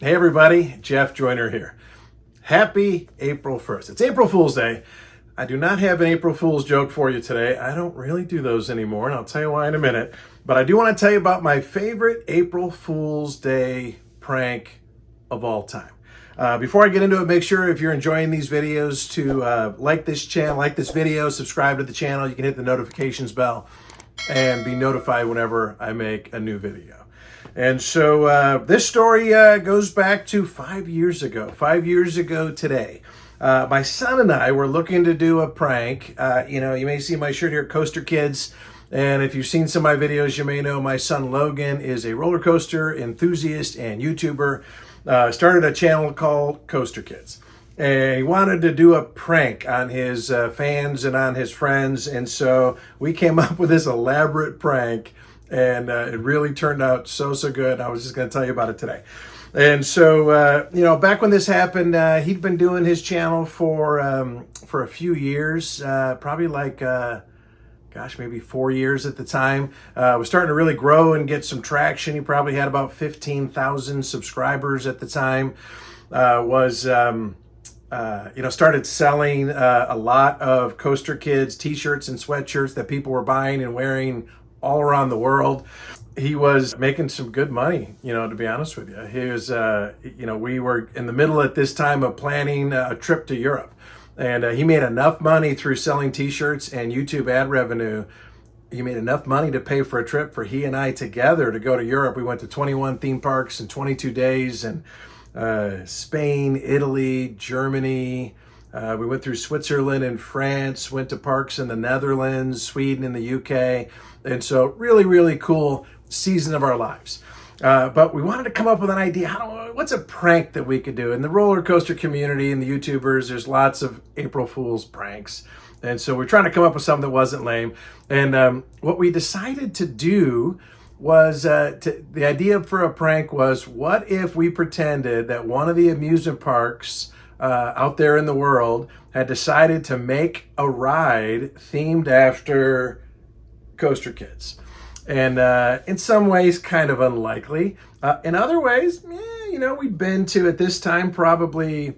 Hey everybody, Jeff Joyner here. Happy April 1st. It's April Fool's Day. I do not have an April Fool's joke for you today. I don't really do those anymore, and I'll tell you why in a minute. But I do want to tell you about my favorite April Fool's Day prank of all time. Before I get into it, make sure if you're enjoying these videos to like this channel, like this video, subscribe to the channel. You can hit the notifications bell and be notified whenever I make a new video. And so this story goes back to 5 years ago. 5 years ago today. My son and I were looking to do a prank. You may see my shirt here, Coaster Kids. And if you've seen some of my videos, you may know my son Logan is a roller coaster enthusiast and YouTuber. Started a channel called Coaster Kids. And he wanted to do a prank on his fans and on his friends. And so we came up with this elaborate prank. And it really turned out so good. I was just going to tell you about it today. And so, back when this happened, he'd been doing his channel for a few years, probably like, maybe 4 years at the time. Was starting to really grow and get some traction. He probably had about 15,000 subscribers at the time. Started selling a lot of Coaster Kids t-shirts and sweatshirts that people were buying and wearing all around the world. He was making some good money, to be honest with you. He was, we were in the middle at this time of planning a trip to Europe. And he made enough money through selling t-shirts and YouTube ad revenue. He made enough money to pay for a trip for he and I together to go to Europe. We went to 21 theme parks in 22 days and Spain, Italy, Germany. We went through Switzerland and France, went to parks in the Netherlands, Sweden, and the UK. And so really, really cool season of our lives. But we wanted to come up with an idea. What's a prank that we could do? In the roller coaster community and the YouTubers, there's lots of April Fool's pranks. And so we're trying to come up with something that wasn't lame. And what we decided to do was, the idea for a prank was, what if we pretended that one of the amusement parks out there in the world had decided to make a ride themed after Coaster Kids. And in some ways, kind of unlikely. In other ways, we'd been to, at this time, probably,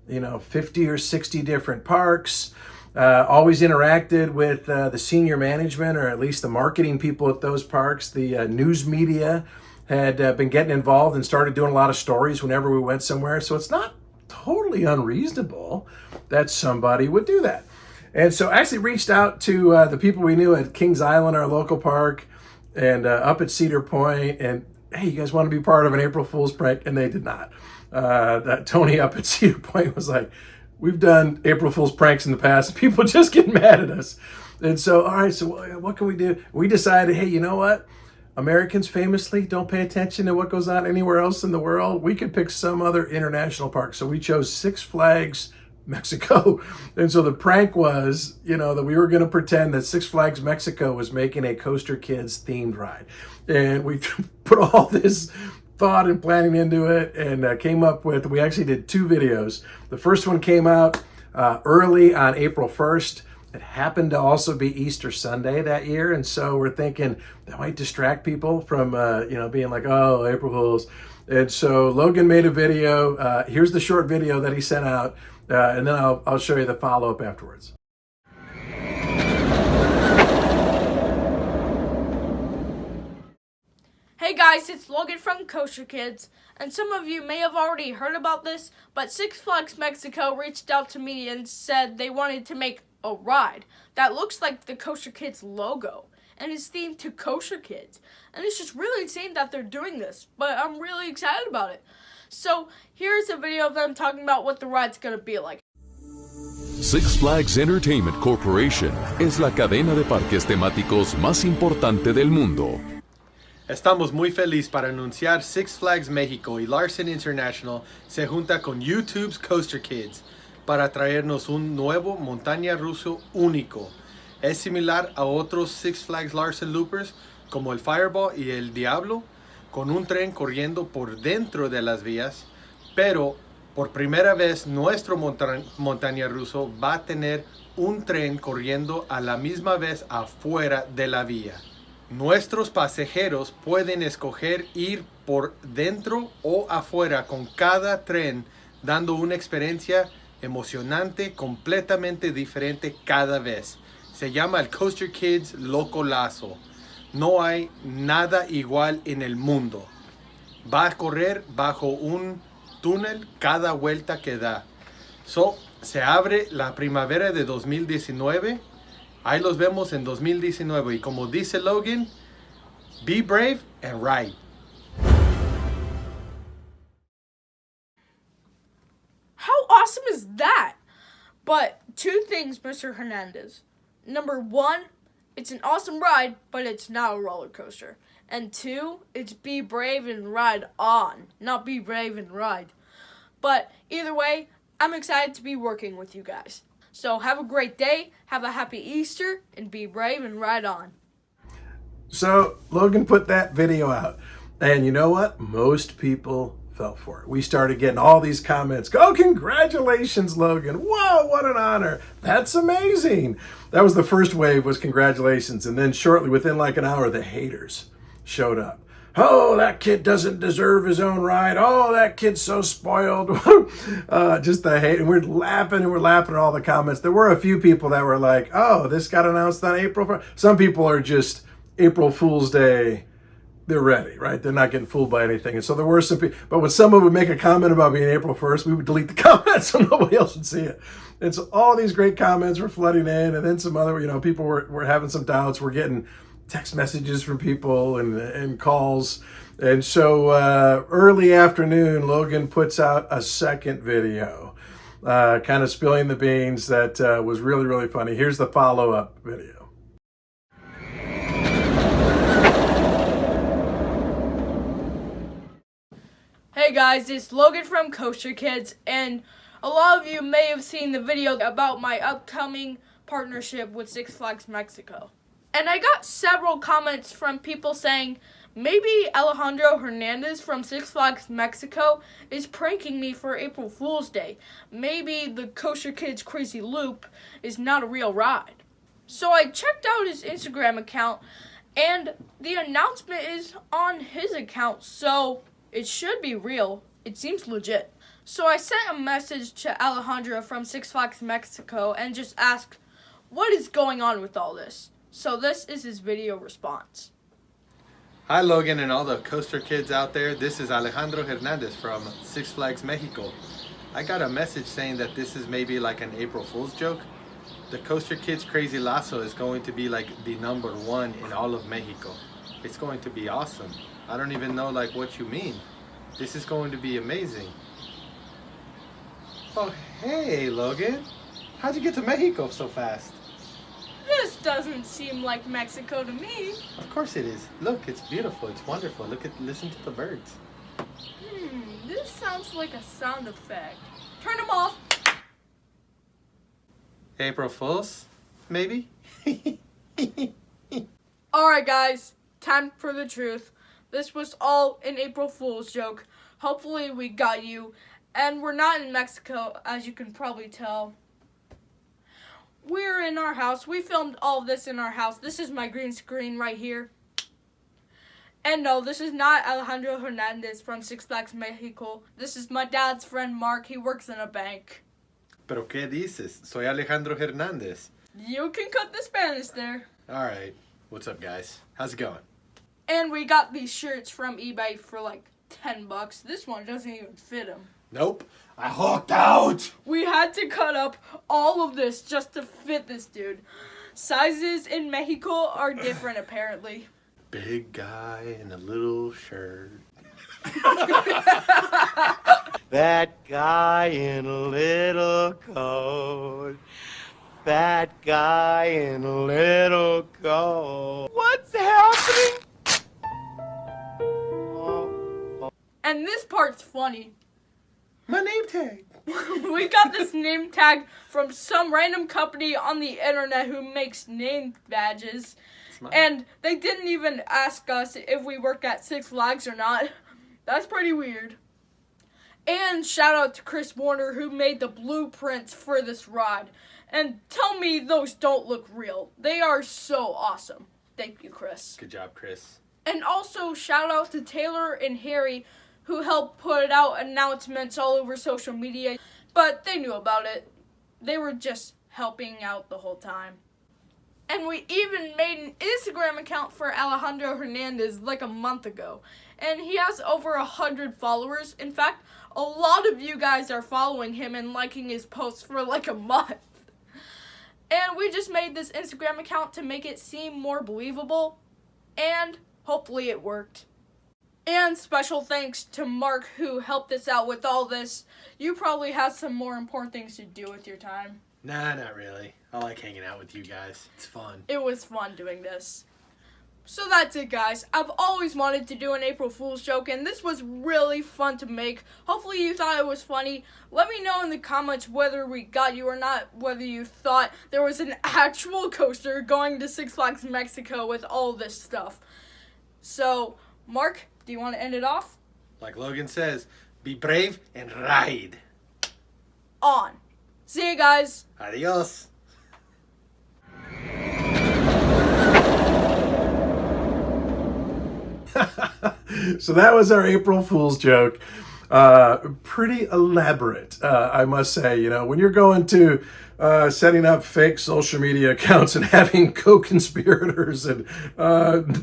50 or 60 different parks. Always interacted with the senior management, or at least the marketing people at those parks. The news media had been getting involved and started doing a lot of stories whenever we went somewhere. So it's not totally unreasonable that somebody would do that. And so I actually reached out to the people we knew at Kings Island, our local park, and up at Cedar Point, and hey, you guys want to be part of an April Fool's prank? And they did not. That Tony up at Cedar Point was like, we've done April Fool's pranks in the past, and people just get mad at us. And so, all right, so what can we do? We decided, hey, you know what? Americans famously don't pay attention to what goes on anywhere else in the world. We could pick some other international park. So we chose Six Flags Mexico. And so the prank was, that we were going to pretend that Six Flags Mexico was making a Coaster Kids themed ride. And we put all this thought and planning into it, and came up with, we actually did 2 videos. The first one came out early on April 1st. It happened to also be Easter Sunday that year. And so we're thinking that might distract people from, being like, oh, April Fools. And so Logan made a video. Here's the short video that he sent out. And then I'll show you the follow-up afterwards. Hey guys, it's Logan from Coaster Kids, and some of you may have already heard about this, but Six Flags Mexico reached out to me and said they wanted to make a ride that looks like the Coaster Kids logo and is themed to Coaster Kids. And it's just really insane that they're doing this, but I'm really excited about it. So here's a video of them talking about what the ride's gonna be like. Six Flags Entertainment Corporation es la cadena de parques temáticos más importante del mundo. Estamos muy felices para anunciar Six Flags México y Larson International se junta con YouTube's Coaster Kids para traernos un nuevo montaña ruso único. Es similar a otros Six Flags Larson Loopers como el Fireball y el Diablo, con un tren corriendo por dentro de las vías, pero por primera vez nuestro montaña ruso va a tener un tren corriendo a la misma vez afuera de la vía. Nuestros pasajeros pueden escoger ir por dentro o afuera con cada tren, dando una experiencia emocionante, completamente diferente cada vez. Se llama el Coaster Kids Loco Lazo. No hay nada igual en el mundo. Va a correr bajo un túnel cada vuelta que da. Se abre la primavera de 2019. Ahí los vemos en 2019. Y como dice Logan, be brave and ride. How awesome is that? But two things, Mr. Hernandez. Number one, it's an awesome ride, but it's not a roller coaster. And two, it's be brave and ride on, not be brave and ride. But either way, I'm excited to be working with you guys. So have a great day, have a happy Easter, and be brave and ride on. So Logan put that video out, and you know what? Most people fell for it. We started getting all these comments. Oh, congratulations, Logan. Whoa, what an honor. That's amazing. That was the first wave, was congratulations. And then shortly, within like an hour, the haters showed up. Oh, that kid doesn't deserve his own ride. Oh, that kid's so spoiled. Just the hate. And we're laughing at all the comments. There were a few people that were like, oh, this got announced on April 1st. Some people are just April Fool's Day. They're ready, right? They're not getting fooled by anything. And so there were some people, but when someone would make a comment about being April 1st, we would delete the comment so nobody else would see it. And so all these great comments were flooding in, and then some other, people were having some doubts. We're getting text messages from people and calls. And so early afternoon, Logan puts out a second video, kind of spilling the beans that was really, really funny. Here's the follow-up video. Hey guys, it's Logan from Coaster Kids, and a lot of you may have seen the video about my upcoming partnership with Six Flags Mexico. And I got several comments from people saying maybe Alejandro Hernandez from Six Flags Mexico is pranking me for April Fool's Day. Maybe the Coaster Kids Crazy Loop is not a real ride. So I checked out his Instagram account, and the announcement is on his account, so it should be real. It seems legit. So I sent a message to Alejandro from Six Flags Mexico and just asked, what is going on with all this? So this is his video response. Hi Logan and all the Coaster Kids out there. This is Alejandro Hernandez from Six Flags Mexico. I got a message saying that this is maybe like an April Fool's joke. The Coaster Kids Crazy Lasso is going to be like the #1 in all of Mexico. It's going to be awesome. I don't even know like what you mean. This is going to be amazing. Oh, hey Logan. How'd you get to Mexico so fast? This doesn't seem like Mexico to me. Of course it is. Look, it's beautiful. It's wonderful. Listen to the birds. This sounds like a sound effect. Turn them off. April Fools? Maybe? Alright guys, time for the truth. This was all an April Fool's joke. Hopefully we got you. And we're not in Mexico, as you can probably tell. We're in our house. We filmed all of this in our house. This is my green screen right here. And no, this is not Alejandro Hernandez from Six Flags Mexico. This is my dad's friend Mark. He works in a bank. ¿Pero qué dices? Soy Alejandro Hernández. You can cut the Spanish there. Alright. What's up, guys? How's it going? And we got these shirts from eBay for like $10. This one doesn't even fit him. Nope. I hulked out! We had to cut up all of this just to fit this dude. Sizes in Mexico are different, apparently. Big guy in a little shirt. That guy in a little coat. That guy in a little coat. What's happening? And this part's funny. My name tag. We got this name tag from some random company on the internet who makes name badges. And they didn't even ask us if we work at Six Flags or not. That's pretty weird. And shout out to Chris Warner who made the blueprints for this ride. And tell me those don't look real. They are so awesome. Thank you, Chris. Good job, Chris. And also, shout out to Taylor and Harry, who helped put out announcements all over social media. But they knew about it. They were just helping out the whole time. And we even made an Instagram account for Alejandro Hernandez like a month ago. And he has over 100 followers. In fact, a lot of you guys are following him and liking his posts for like a month. And we just made this Instagram account to make it seem more believable. And hopefully it worked. And special thanks to Mark, who helped us out with all this. You probably have some more important things to do with your time. Nah, not really. I like hanging out with you guys. It's fun. It was fun doing this. So that's it, guys. I've always wanted to do an April Fool's joke, and this was really fun to make. Hopefully you thought it was funny. Let me know in the comments whether we got you or not, whether you thought there was an actual coaster going to Six Flags Mexico with all this stuff. So, Mark, do you want to end it off? Like Logan says, be brave and ride. On. See you guys. Adios. So that was our April Fool's joke. Pretty elaborate, I must say. You know, when you're going to setting up fake social media accounts and having co-conspirators and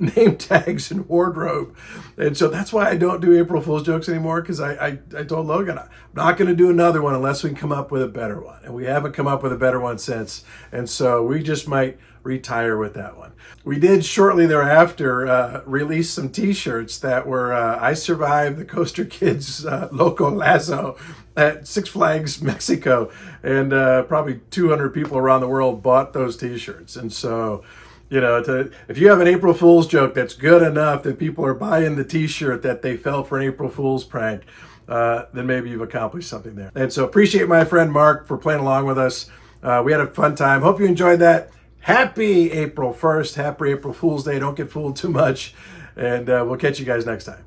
name tags and wardrobe. And so that's why I don't do April Fool's jokes anymore, because I told Logan, I'm not going to do another one unless we can come up with a better one. And we haven't come up with a better one since. And so we just might retire with that one. We did shortly thereafter release some t-shirts that were I Survived the Coaster Kids Loco Lazo at Six Flags Mexico, and probably 200 people around the world bought those t-shirts. And so, you know, if you have an April Fool's joke that's good enough that people are buying the t-shirt that they fell for an April Fool's prank, then maybe you've accomplished something there. And so appreciate my friend Mark for playing along with us. We had a fun time. Hope you enjoyed that. Happy April 1st. Happy April Fool's Day. Don't get fooled too much. And we'll catch you guys next time.